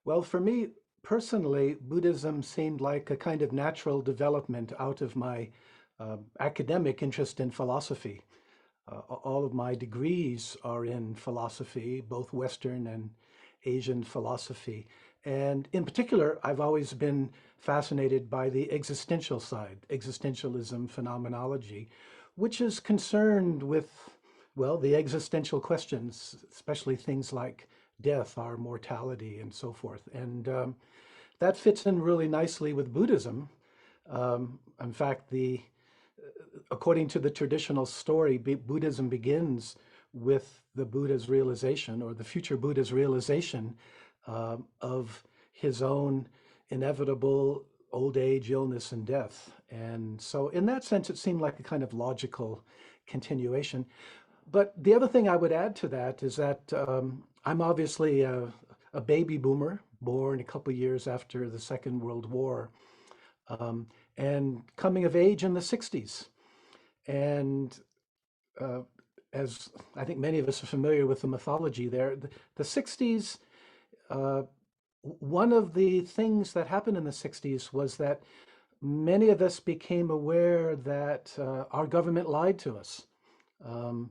Well, for me personally, Buddhism seemed like a kind of natural development out of my academic interest in philosophy. All of my degrees are in philosophy, both Western and Asian philosophy. And in particular, I've always been fascinated by the existential side, existentialism phenomenology, which is concerned with, well, the existential questions, especially things like death, our mortality, and so forth. And that fits in really nicely with Buddhism. In fact, according to the traditional story, Buddhism begins with the Buddha's realization, or the future Buddha's realization, of his own inevitable old age, illness, and death. And so, in that sense, it seemed like a kind of logical continuation. But the other thing I would add to that is that I'm obviously a baby boomer, born a couple years after the Second World War, um, and coming of age in the 60s. And uh, as I think many of us are familiar with the mythology there, the 60s, uh, one of the things that happened in the 60s was that many of us became aware that our government lied to us. Um,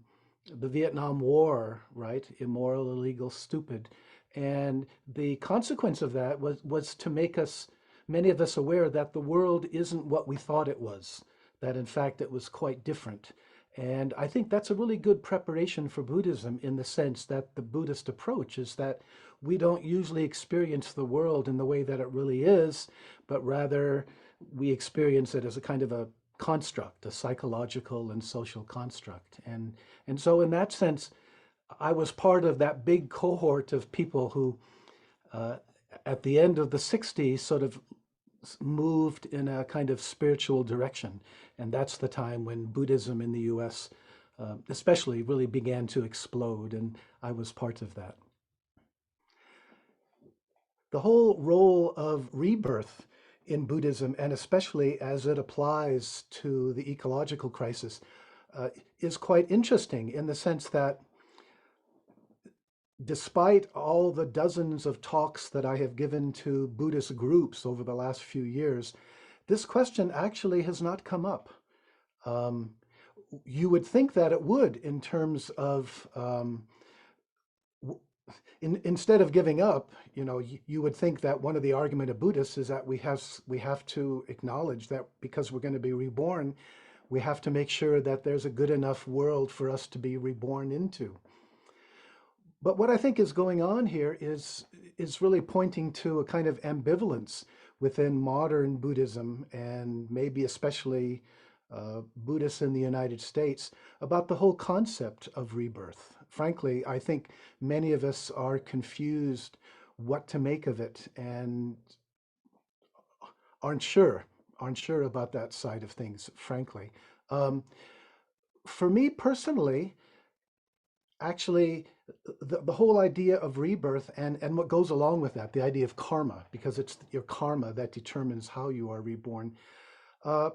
the Vietnam War, right? Immoral, illegal, stupid. And the consequence of that was to make us, many of us, aware that the world isn't what we thought it was, that in fact it was quite different. And I think that's a really good preparation for Buddhism in the sense that the Buddhist approach is that we don't usually experience the world in the way that it really is, but rather we experience it as a kind of a construct, a psychological and social construct. And so in that sense, I was part of that big cohort of people who, uh, at the end of the 60s, sort of moved in a kind of spiritual direction. And that's the time when Buddhism in the US, especially, really began to explode. And I was part of that. The whole role of rebirth in Buddhism, and especially as it applies to the ecological crisis, uh, is quite interesting in the sense that despite all the dozens of talks that I have given to Buddhist groups over the last few years, this question actually has not come up. Um, you would think that it would in terms of instead of giving up, you would think that one of the argument of Buddhists is that we have to acknowledge that because we're going to be reborn, we have to make sure that there's a good enough world for us to be reborn into. But what I think is going on here is really pointing to a kind of ambivalence within modern Buddhism and maybe especially Buddhists in the United States about the whole concept of rebirth. Frankly, I think many of us are confused what to make of it and aren't sure, aren't sure about that side of things, frankly. Um, for me personally, actually, the whole idea of rebirth and what goes along with that, the idea of karma, because it's your karma that determines how you are reborn. Uh,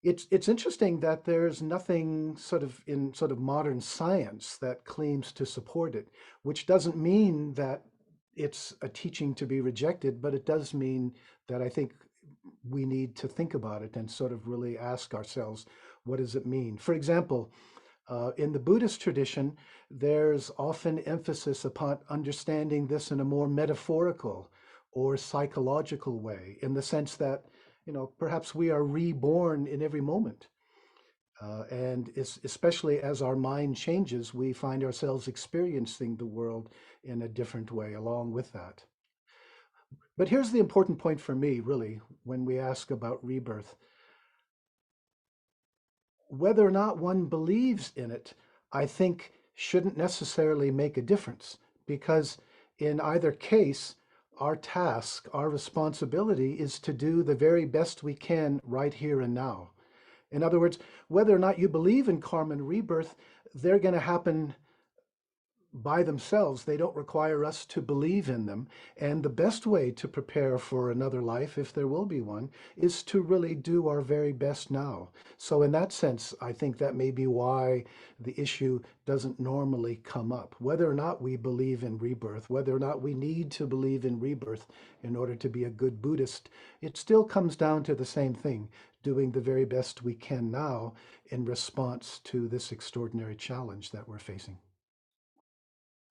it's interesting that there's nothing sort of modern science that claims to support it, which doesn't mean that it's a teaching to be rejected, but it does mean that I think we need to think about it and sort of really ask ourselves, what does it mean? For example, in the Buddhist tradition, there's often emphasis upon understanding this in a more metaphorical or psychological way, in the sense that, perhaps we are reborn in every moment. And especially as our mind changes, we find ourselves experiencing the world in a different way along with that. But here's the important point for me, really, when we ask about rebirth. Whether or not one believes in it, I think shouldn't necessarily make a difference because in either case, our task, our responsibility is to do the very best we can right here and now. In other words, whether or not you believe in karma and rebirth, they're going to happen by themselves. They don't require us to believe in them. And the best way to prepare for another life, if there will be one, is to really do our very best now. So in that sense, I think that may be why the issue doesn't normally come up. Whether or not we believe in rebirth, whether or not we need to believe in rebirth in order to be a good Buddhist, it still comes down to the same thing, doing the very best we can now in response to this extraordinary challenge that we're facing.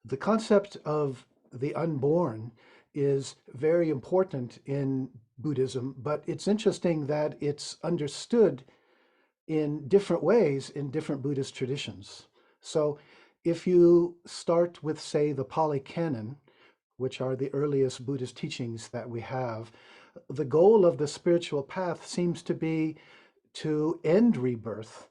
The concept of the unborn is very important in Buddhism, but it's interesting that it's understood in different ways in different Buddhist traditions. So if you start with, say, the Pali Canon, which are the earliest Buddhist teachings that we have, the goal of the spiritual path seems to be to end rebirth,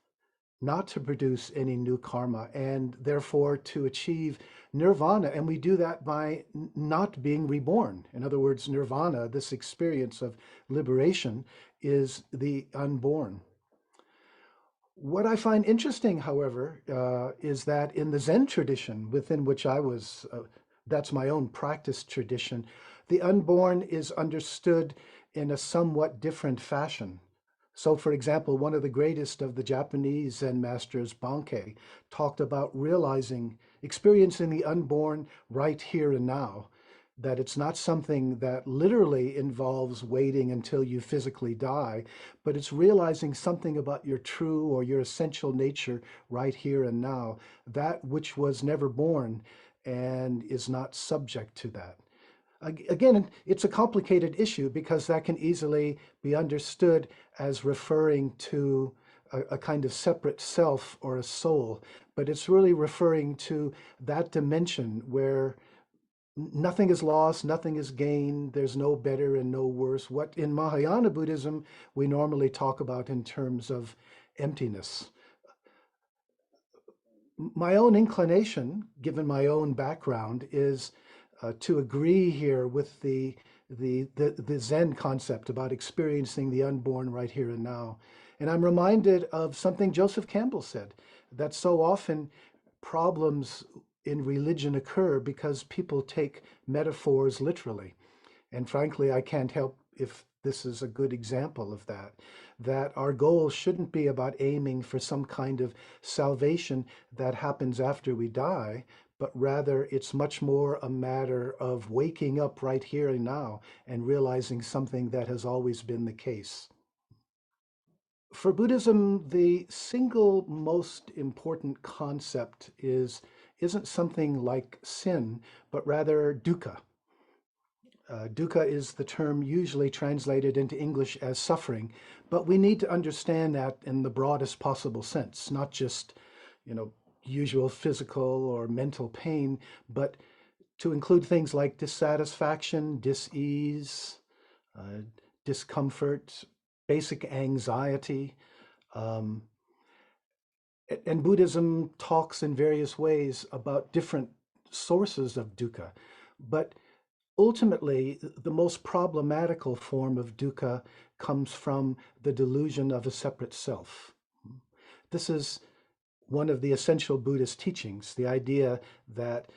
not to produce any new karma, and therefore to achieve nirvana. And we do that by not being reborn. In other words, nirvana, this experience of liberation, is the unborn. What I find interesting, however, is that in the Zen tradition within which I was, that's my own practice tradition, the unborn is understood in a somewhat different fashion. So, for example, one of the greatest of the Japanese Zen masters, Bankei, talked about realizing, experiencing the unborn right here and now, that it's not something that literally involves waiting until you physically die, but it's realizing something about your true or your essential nature right here and now, that which was never born and is not subject to that. Again, it's a complicated issue because that can easily be understood as referring to a kind of separate self or a soul, but it's really referring to that dimension where nothing is lost, nothing is gained, there's no better and no worse. What in Mahayana Buddhism we normally talk about in terms of emptiness. My own inclination, given my own background, is to agree here with the Zen concept about experiencing the unborn right here and now. And I'm reminded of something Joseph Campbell said, that so often problems in religion occur because people take metaphors literally. And frankly, I can't help if this is a good example of that, that our goal shouldn't be about aiming for some kind of salvation that happens after we die, but rather it's much more a matter of waking up right here and now and realizing something that has always been the case. For Buddhism, the single most important concept isn't something like sin, but rather dukkha. Dukkha is the term usually translated into English as suffering, but we need to understand that in the broadest possible sense, not just, usual physical or mental pain, but to include things like dissatisfaction, dis-ease, uh, discomfort, basic anxiety. Um, and Buddhism talks in various ways about different sources of dukkha, but ultimately, the most problematical form of dukkha comes from the delusion of a separate self. This is one of the essential Buddhist teachings, the idea that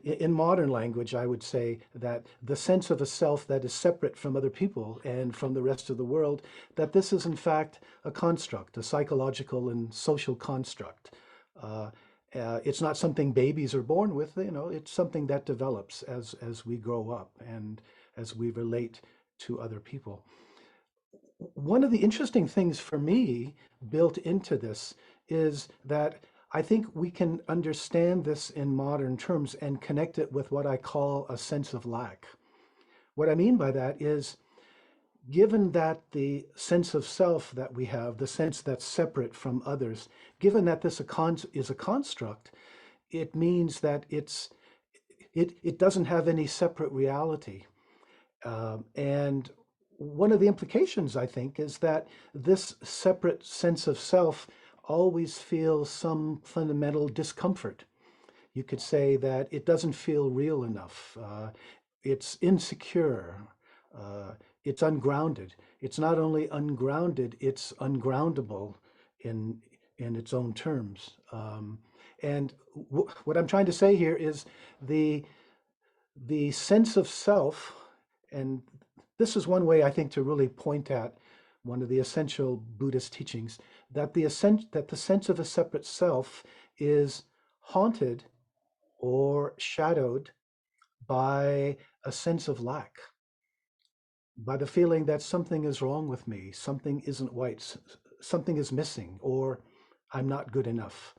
in modern language, I would say that the sense of a self that is separate from other people and from the rest of the world, that this is in fact a construct, a psychological and social construct. It's not something babies are born with, it's something that develops as we grow up and as we relate to other people. One of the interesting things for me built into this is that I think we can understand this in modern terms and connect it with what I call a sense of lack. What I mean by that is, given that the sense of self that we have, the sense that's separate from others, given that this is a construct, it means that it doesn't have any separate reality. And one of the implications, I think, is that this separate sense of self always feels some fundamental discomfort. You could say that it doesn't feel real enough. It's insecure. It's ungrounded. It's not only ungrounded, it's ungroundable in in its own terms. And what I'm trying to say here is the the sense of self, and this is one way I think to really point at one of the essential Buddhist teachings, that that the sense of a separate self is haunted or shadowed by a sense of lack, by the feeling that something is wrong with me, something isn't right, something is missing, or I'm not good enough.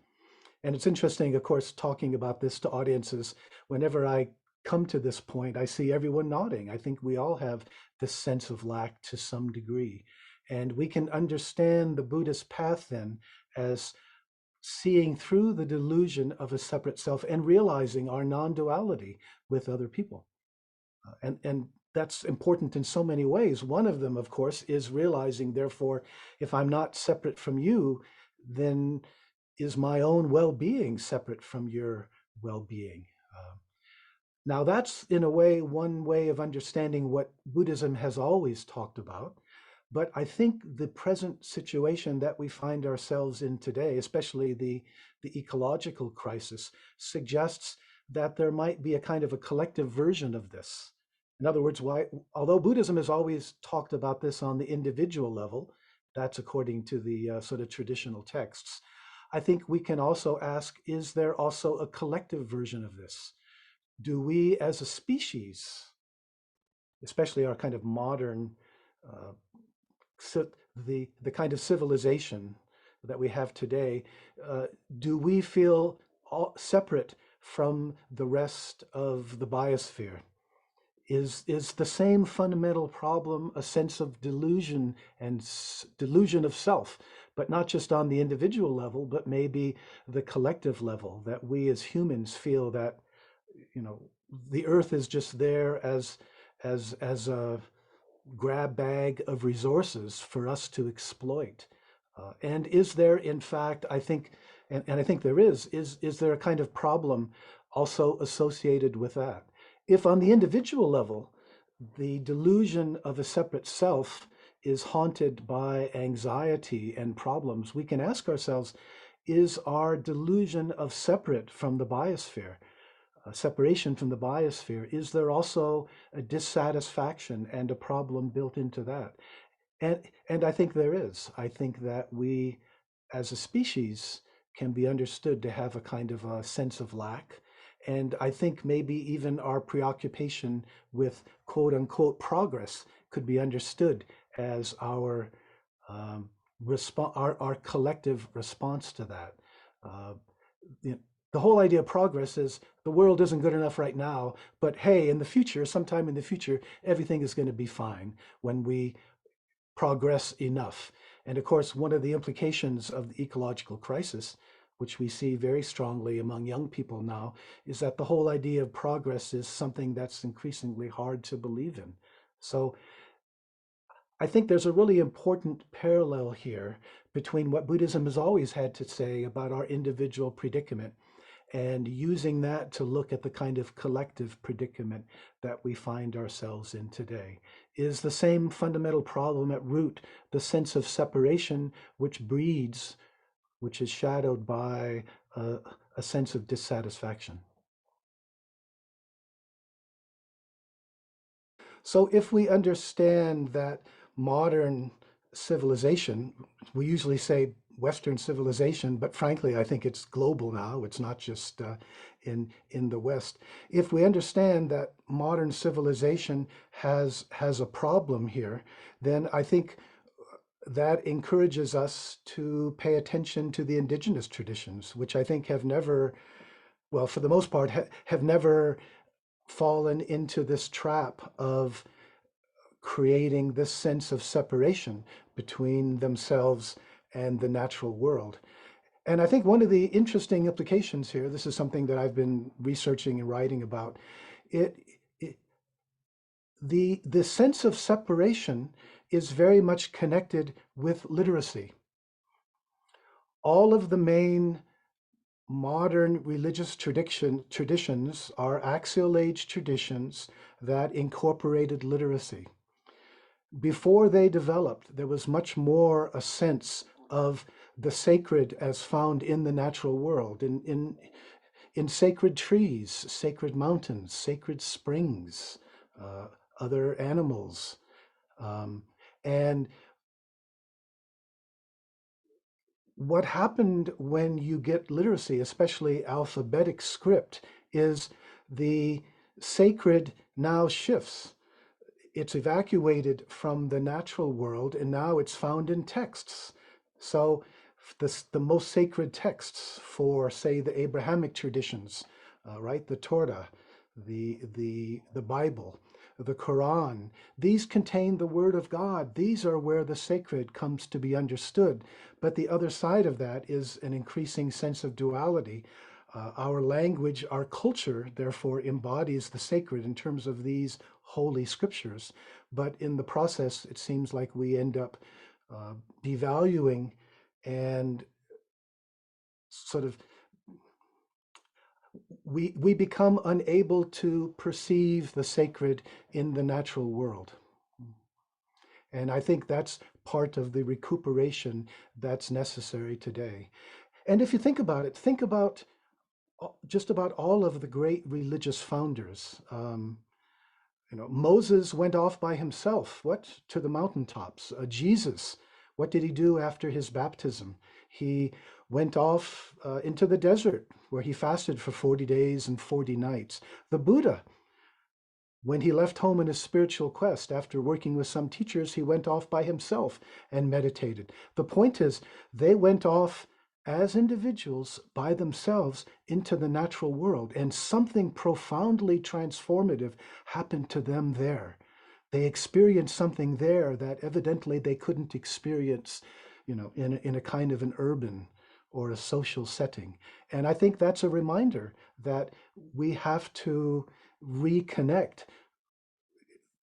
And it's interesting, of course, talking about this to audiences. Whenever I come to this point, I see everyone nodding. I think we all have this sense of lack to some degree. And we can understand the Buddhist path then as seeing through the delusion of a separate self and realizing our non-duality with other people. And that's important in so many ways. One of them, of course, is realizing, therefore, if I'm not separate from you, then is my own well-being separate from your well-being? Now, that's in a way one way of understanding what Buddhism has always talked about. But I think the present situation that we find ourselves in today, especially the ecological crisis, suggests that there might be a kind of a collective version of this. In other words, although Buddhism has always talked about this on the individual level, that's according to the sort of traditional texts, I think we can also ask, is there also a collective version of this? Do we as a species, especially our kind of modern, uh, the kind of civilization that we have today, do we feel separate from the rest of the biosphere? Is the same fundamental problem a sense of delusion and delusion of self, but not just on the individual level, but maybe the collective level, that we as humans feel that, you know, the earth is just there as a grab bag of resources for us to exploit. And is there, in fact, I think, and I think there is there a kind of problem also associated with that? If on the individual level, the delusion of a separate self is haunted by anxiety and problems, we can ask ourselves, is our delusion of separate from the biosphere, separation from the biosphere, is there also a dissatisfaction and a problem built into that? And I think there is. I think that we, as a species, can be understood to have a kind of a sense of lack. And I think maybe even our preoccupation with quote unquote progress could be understood as our our collective response to that. Uh, the whole idea of progress is the world isn't good enough right now, but hey, in the future, sometime in the future, everything is going to be fine when we progress enough. And of course, one of the implications of the ecological crisis, which we see very strongly among young people now, is that the whole idea of progress is something that's increasingly hard to believe in. So I think there's a really important parallel here between what Buddhism has always had to say about our individual predicament and using that to look at the kind of collective predicament that we find ourselves in today. Is the same fundamental problem at root the sense of separation which breeds, which is shadowed by a sense of dissatisfaction? So if we understand that modern civilization, we usually say Western civilization, but frankly, I think it's global now. It's not just in the West. If we understand that modern civilization has a problem here, then I think that encourages us to pay attention to the indigenous traditions, which I think have never, well, for the most part, have never fallen into this trap of creating this sense of separation between themselves and the natural world. And I think one of the interesting implications here, this is something that I've been researching and writing about, it, it the sense of separation is very much connected with literacy. All of the main modern religious traditions are axial age traditions that incorporated literacy. Before they developed, there was much more a sense of the sacred as found in the natural world, in sacred trees, sacred mountains, sacred springs, uh, other animals. Um, and what happened when you get literacy, especially alphabetic script, is the sacred now shifts. It's evacuated from the natural world and now it's found in texts. So the most sacred texts for, say, the Abrahamic traditions, right? The Torah, the Bible, the Quran, these contain the Word of God. These are where the sacred comes to be understood. But the other side of that is an increasing sense of duality. Our language, our culture, therefore, embodies the sacred in terms of these holy scriptures. But in the process, it seems like we end up devaluing and sort of we become unable to perceive the sacred in the natural world. And I think that's part of the recuperation that's necessary today. And if you think about it, think about just about all of the great religious founders. Moses went off by himself, what? To the mountaintops. Jesus, what did he do after his baptism? He went off into the desert where he fasted for 40 days and 40 nights. The Buddha, when he left home in his spiritual quest, after working with some teachers, he went off by himself and meditated. The point is, they went off as individuals by themselves into the natural world, and something profoundly transformative happened to them there. They experienced something there that evidently they couldn't experience, in a kind of an urban or a social setting. And I think that's a reminder that we have to reconnect,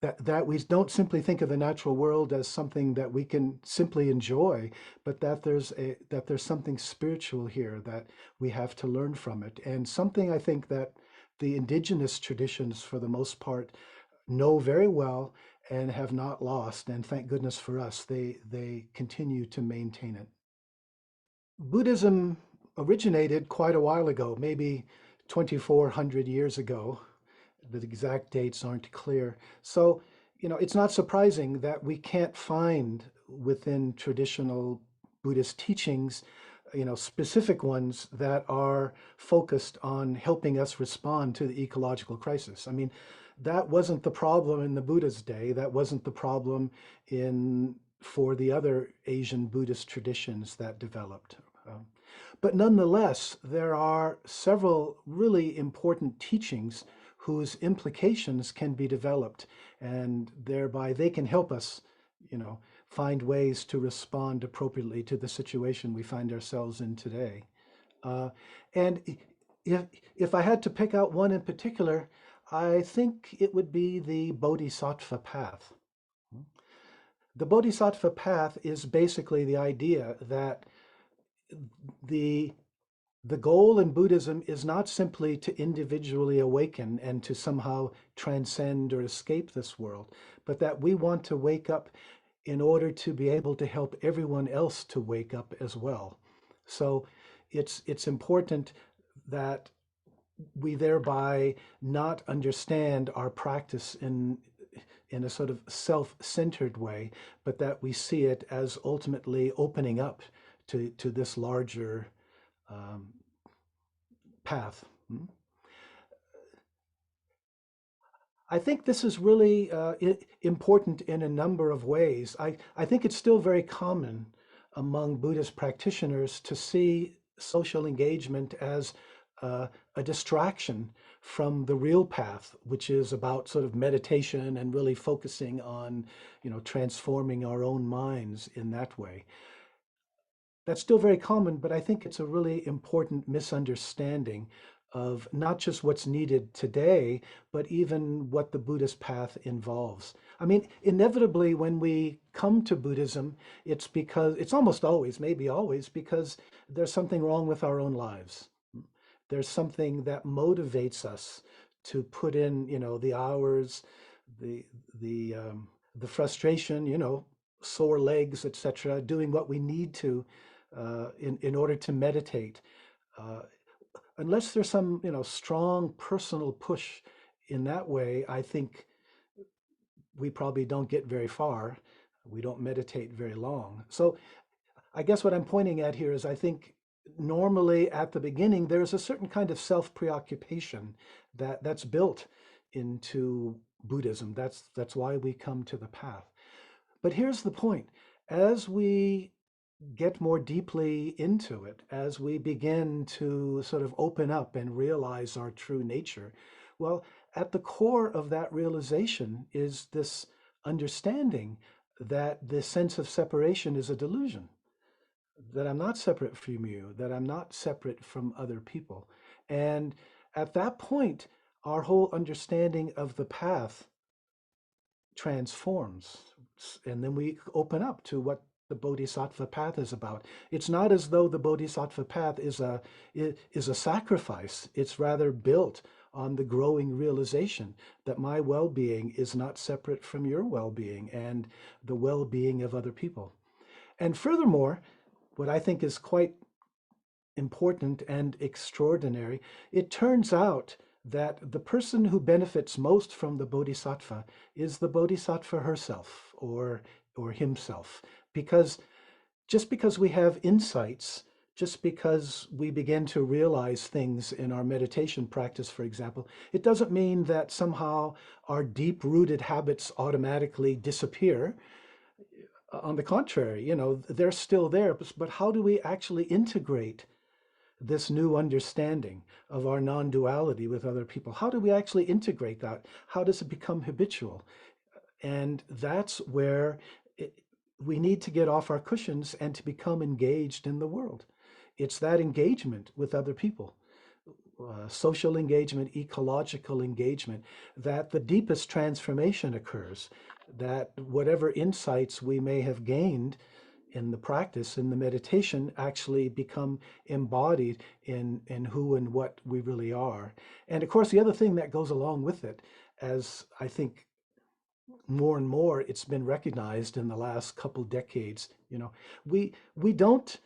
that we don't simply think of the natural world as something that we can simply enjoy, but that there's something spiritual here that we have to learn from it, and something I think that the indigenous traditions, for the most part, know very well and have not lost. And thank goodness for us, they continue to maintain it. Buddhism originated quite a while ago, maybe 2,400 years ago. The exact dates aren't clear. So, it's not surprising that we can't find within traditional Buddhist teachings, specific ones that are focused on helping us respond to the ecological crisis. I mean, that wasn't the problem in the Buddha's day. That wasn't the problem for the other Asian Buddhist traditions that developed. But nonetheless, there are several really important teachings whose implications can be developed, and thereby they can help us, find ways to respond appropriately to the situation we find ourselves in today. And if I had to pick out one in particular, I think it would be the Bodhisattva path. The Bodhisattva path is basically the idea that the the goal in Buddhism is not simply to individually awaken and to somehow transcend or escape this world, but that we want to wake up in order to be able to help everyone else to wake up as well. So it's important that we thereby not understand our practice in a sort of self-centered way, but that we see it as ultimately opening up to this larger um, path. I think this is really important in a number of ways. I think it's still very common among Buddhist practitioners to see social engagement as a distraction from the real path, which is about sort of meditation and really focusing on, transforming our own minds in that way. That's still very common, but I think it's a really important misunderstanding of not just what's needed today, but even what the Buddhist path involves. I mean, inevitably, when we come to Buddhism, it's because, it's almost always, maybe always, because there's something wrong with our own lives. There's something that motivates us to put in, the hours, the the frustration, sore legs, etc., doing what we need to in order to meditate. Uh, Unless there's some, strong personal push in that way, I think we probably don't get very far. We don't meditate very long. So I guess what I'm pointing at here is I think normally at the beginning, there's a certain kind of self-preoccupation that's built into Buddhism. That's why we come to the path. But here's the point. As we get more deeply into it, as we begin to sort of open up and realize our true nature, well, at the core of that realization is this understanding that the sense of separation is a delusion, that I'm not separate from you, that I'm not separate from other people. And at that point, our whole understanding of the path transforms. And then we open up to what the Bodhisattva path is about. It's not as though the Bodhisattva path is a sacrifice. It's rather built on the growing realization that my well-being is not separate from your well-being and the well-being of other people. And furthermore, what I think is quite important and extraordinary, it turns out that the person who benefits most from the bodhisattva is the bodhisattva herself or himself. Because just because we have insights, just because we begin to realize things in our meditation practice, for example, it doesn't mean that somehow our deep-rooted habits automatically disappear. On the contrary, they're still there, but how do we actually integrate this new understanding of our non-duality with other people? How do we actually integrate that? How does it become habitual? And that's where we need to get off our cushions and to become engaged in the world. It's that engagement with other people, social engagement, ecological engagement, that the deepest transformation occurs, that whatever insights we may have gained in the practice, in the meditation, actually become embodied in who and what we really are. And of course, the other thing that goes along with it, as I think more and more it's been recognized in the last couple decades, we don't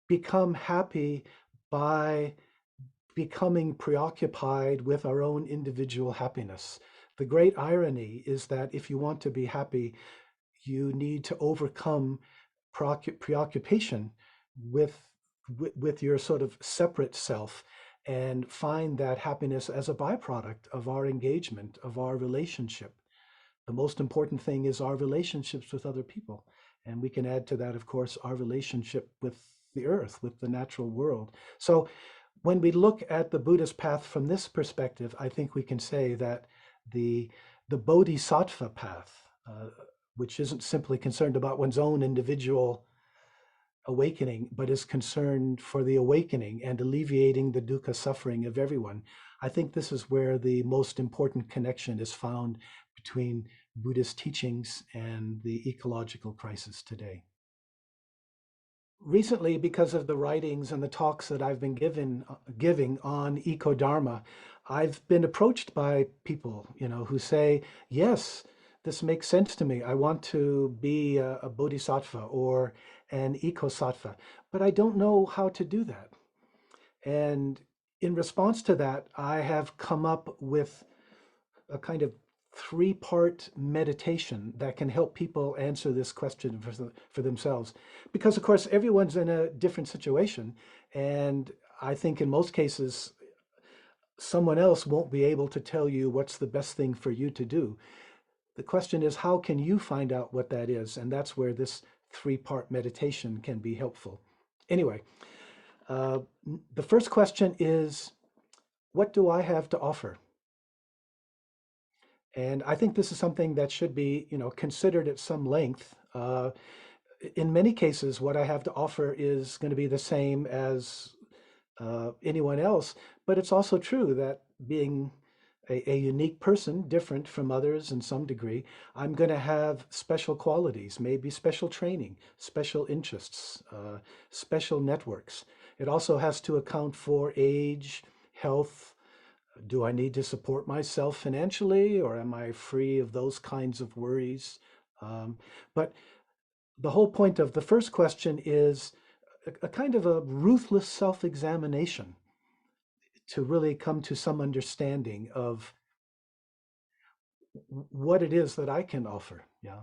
become happy by becoming preoccupied with our own individual happiness. The great irony is that if you want to be happy, you need to overcome preoccupation with your sort of separate self and find that happiness as a byproduct of our engagement, of our relationship. The most important thing is our relationships with other people. And we can add to that, of course, our relationship with the earth, with the natural world. So when we look at the Buddhist path from this perspective, I think we can say that the Bodhisattva path, which isn't simply concerned about one's own individual awakening, but is concerned for the awakening and alleviating the dukkha suffering of everyone. I think this is where the most important connection is found between Buddhist teachings and the ecological crisis today. Recently, because of the writings and the talks that I've been giving on Ecodharma, I've been approached by people, who say, yes, this makes sense to me. I want to be a bodhisattva or an ecosattva, but I don't know how to do that. And in response to that, I have come up with a kind of three-part meditation that can help people answer this question for themselves. Because of course, everyone's in a different situation. And I think in most cases, someone else won't be able to tell you what's the best thing for you to do. The question is, how can you find out what that is? And that's where this three-part meditation can be helpful. Anyway, the first question is, what do I have to offer? And I think this is something that should be, considered at some length. In many cases, what I have to offer is going to be the same as anyone else, but it's also true that being a unique person, different from others in some degree, I'm going to have special qualities, maybe special training, special interests, special networks. It also has to account for age, health. Do I need to support myself financially, or am I free of those kinds of worries? But the whole point of the first question is a kind of a ruthless self-examination to really come to some understanding of what it is that I can offer. Yeah.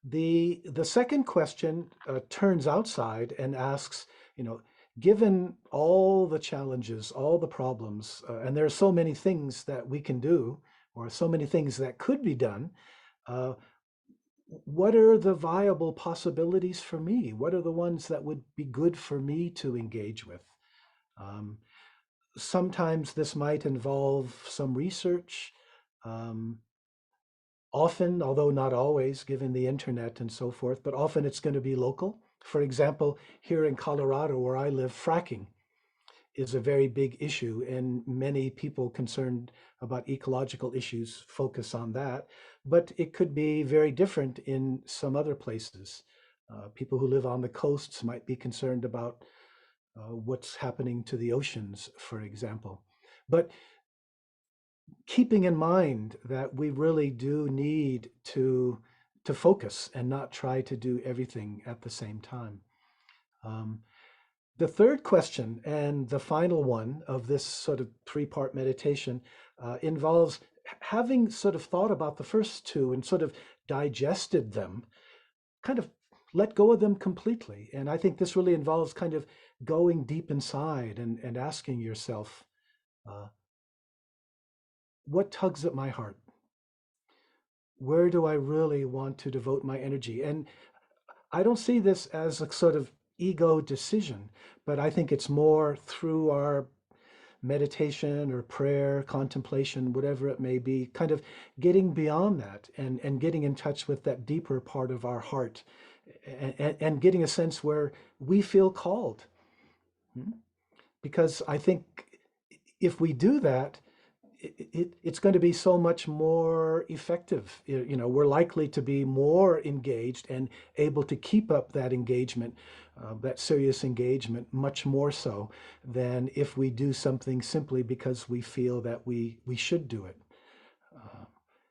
The second question turns outside and asks, you know, given all the challenges, all the problems, and there are so many things that we can do, or so many things that could be done, uh, what are the viable possibilities for me? What are the ones that would be good for me to engage with? Um, Sometimes this might involve some research. Um, Often, although not always, given the internet and so forth, but often it's going to be local. For example, here in Colorado, where I live, fracking is a very big issue, and many people concerned about ecological issues focus on that. But it could be very different in some other places. People who live on the coasts might be concerned about what's happening to the oceans, for example. But keeping in mind that we really do need to focus and not try to do everything at the same time. Um, the third question and the final one of this sort of three-part meditation involves having sort of thought about the first two and sort of digested them, kind of let go of them completely. And I think this really involves kind of going deep inside and asking yourself, uh, what tugs at my heart? Where do I really want to devote my energy? And I don't see this as a sort of ego decision, but I think it's more through our meditation or prayer, contemplation, whatever it may be, kind of getting beyond that and getting in touch with that deeper part of our heart and getting a sense where we feel called. Hmm? Because I think if we do that, it's going to be so much more effective. You know, we're likely to be more engaged and able to keep up that engagement, that serious engagement, much more so than if we do something simply because we feel that we should do it. Uh,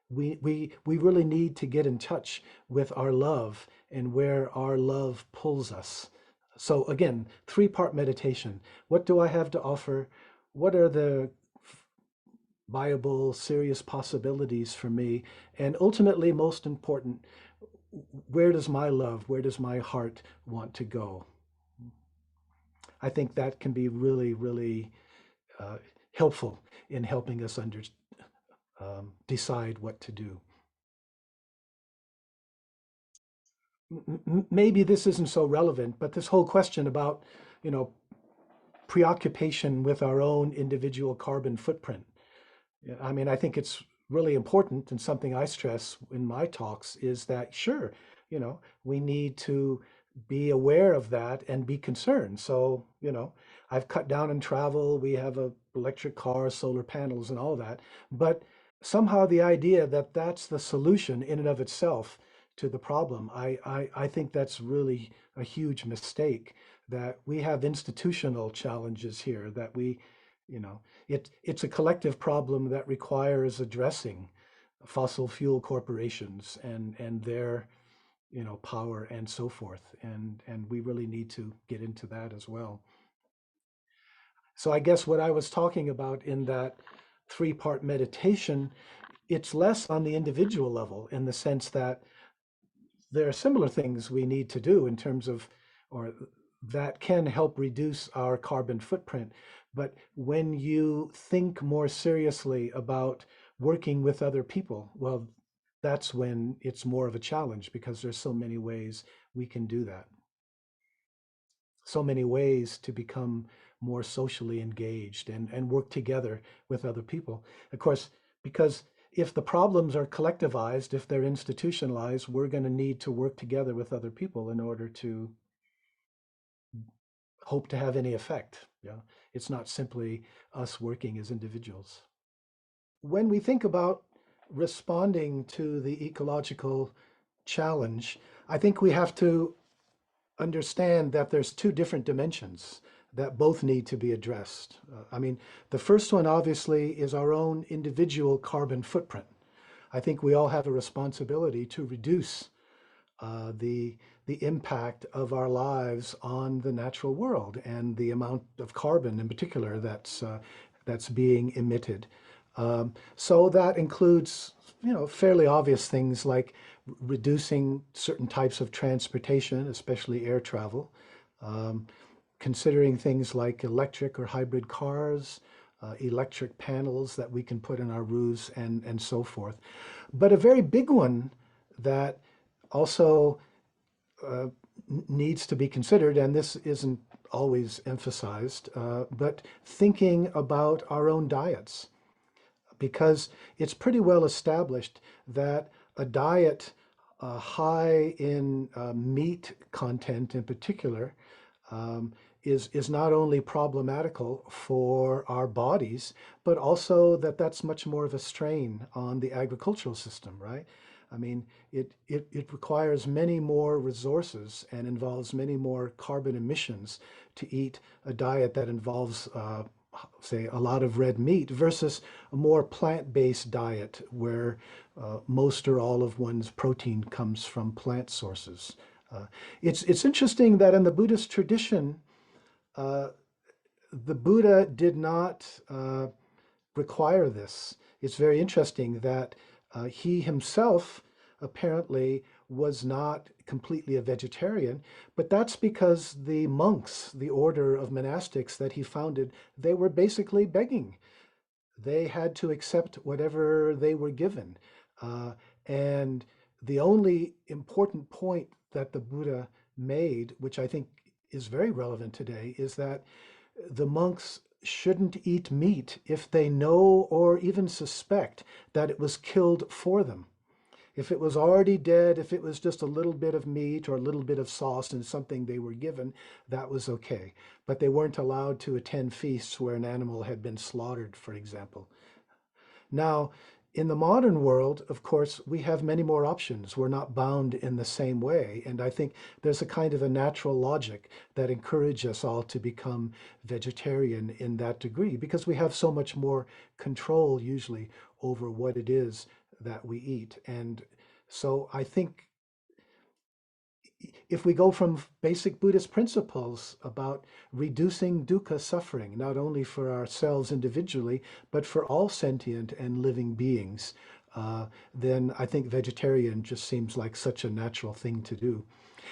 we really need to get in touch with our love and where our love pulls us. So again, three-part meditation. What do I have to offer? What are the viable, serious possibilities for me? And ultimately, most important, where does my love, where does my heart want to go? I think that can be really, really uh, helpful in helping us decide what to do. Maybe this isn't so relevant, but this whole question about, you know, preoccupation with our own individual carbon footprint. Yeah, I mean, I think it's really important, and something I stress in my talks is that, sure, you know, we need to be aware of that and be concerned. So, you know, I've cut down on travel. We have a electric car, solar panels, and all that. But somehow the idea that that's the solution in and of itself to the problem, I think that's really a huge mistake. That we have institutional challenges here that we, you know, it's a collective problem that requires addressing fossil fuel corporations and their, you know, power and so forth. And we really need to get into that as well. So I guess what I was talking about in that three-part meditation, it's less on the individual level in the sense that there are similar things we need to do in terms of, or that can help reduce our carbon footprint. But when you think more seriously about working with other people, well, that's when it's more of a challenge because there's so many ways we can do that. So many ways to become more socially engaged and work together with other people. Of course, because if the problems are collectivized, if they're institutionalized, we're going to need to work together with other people in order to hope to have any effect. Yeah, it's not simply us working as individuals. When we think about responding to the ecological challenge, I think we have to understand that there's two different dimensions that both need to be addressed. I mean, the first one obviously is our own individual carbon footprint. I think we all have a responsibility to reduce the impact of our lives on the natural world and the amount of carbon in particular that's being emitted. So that includes, fairly obvious things like reducing certain types of transportation, especially air travel, considering things like electric or hybrid cars, electric panels that we can put in our roofs, and so forth. But a very big one that also uh, needs to be considered, and this isn't always emphasized, but thinking about our own diets, because it's pretty well established that a diet high in meat content in particular um, is not only problematical for our bodies, but also that's much more of a strain on the agricultural system, right? I mean, it requires many more resources and involves many more carbon emissions to eat a diet that involves, say, a lot of red meat versus a more plant-based diet where most or all of one's protein comes from plant sources. It's interesting that in the Buddhist tradition, uh, the Buddha did not require this. It's very interesting that he himself apparently was not completely a vegetarian, but that's because the monks, the order of monastics that he founded, they were basically begging. They had to accept whatever they were given. And the only important point that the Buddha made, which I think is very relevant today, is that the monks shouldn't eat meat if they know or even suspect that it was killed for them. If it was already dead, if it was just a little bit of meat or a little bit of sauce and something they were given, that was okay. But they weren't allowed to attend feasts where an animal had been slaughtered, for example. Now, in the modern world, of course, we have many more options. We're not bound in the same way. And I think there's a kind of a natural logic that encourages us all to become vegetarian in that degree because we have so much more control usually over what it is that we eat. And so I think if we go from basic Buddhist principles about reducing dukkha suffering, not only for ourselves individually, but for all sentient and living beings, then I think vegetarian just seems like such a natural thing to do.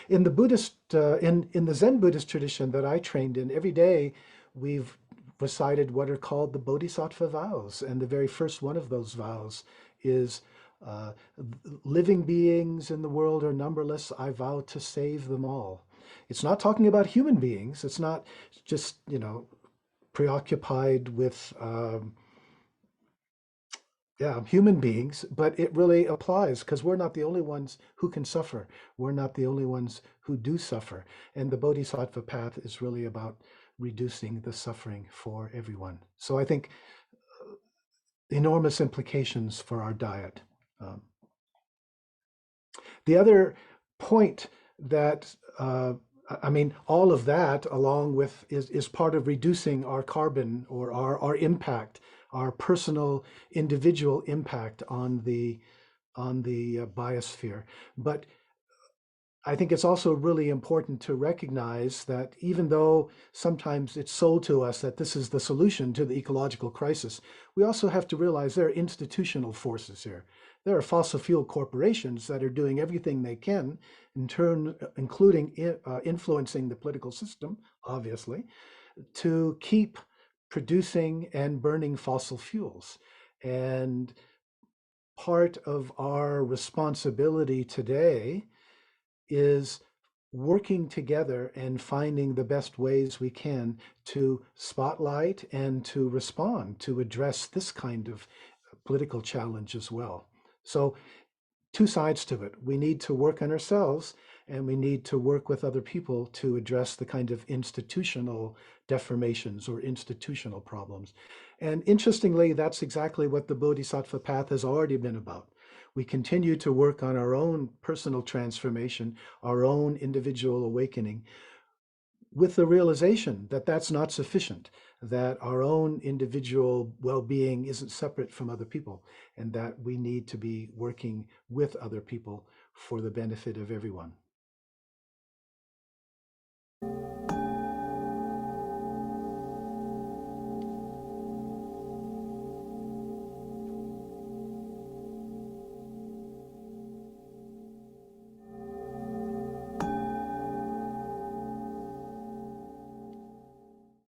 In the in the Zen Buddhist tradition that I trained in, every day we've recited what are called the Bodhisattva vows, and the very first one of those vows is uh, living beings in the world are numberless. I vow to save them all. It's not talking about human beings. It's not just, preoccupied with, yeah, human beings, but it really applies because we're not the only ones who can suffer. We're not the only ones who do suffer. And the Bodhisattva path is really about reducing the suffering for everyone. So I think enormous implications for our diet. Um, The other point that, I mean, all of that along with is part of reducing our carbon or our impact, our personal individual impact on the biosphere. But I think it's also really important to recognize that even though sometimes it's sold to us that this is the solution to the ecological crisis, we also have to realize there are institutional forces here. There are fossil fuel corporations that are doing everything they can, in turn, including influencing the political system, obviously, to keep producing and burning fossil fuels. And part of our responsibility today is working together and finding the best ways we can to spotlight and to respond to address this kind of political challenge as well. So, two sides to it. We need to work on ourselves and we need to work with other people to address the kind of institutional deformations or institutional problems. And interestingly, that's exactly what the Bodhisattva path has already been about. We continue to work on our own personal transformation, our own individual awakening, with the realization that that's not sufficient, that our own individual well-being isn't separate from other people, and that we need to be working with other people for the benefit of everyone.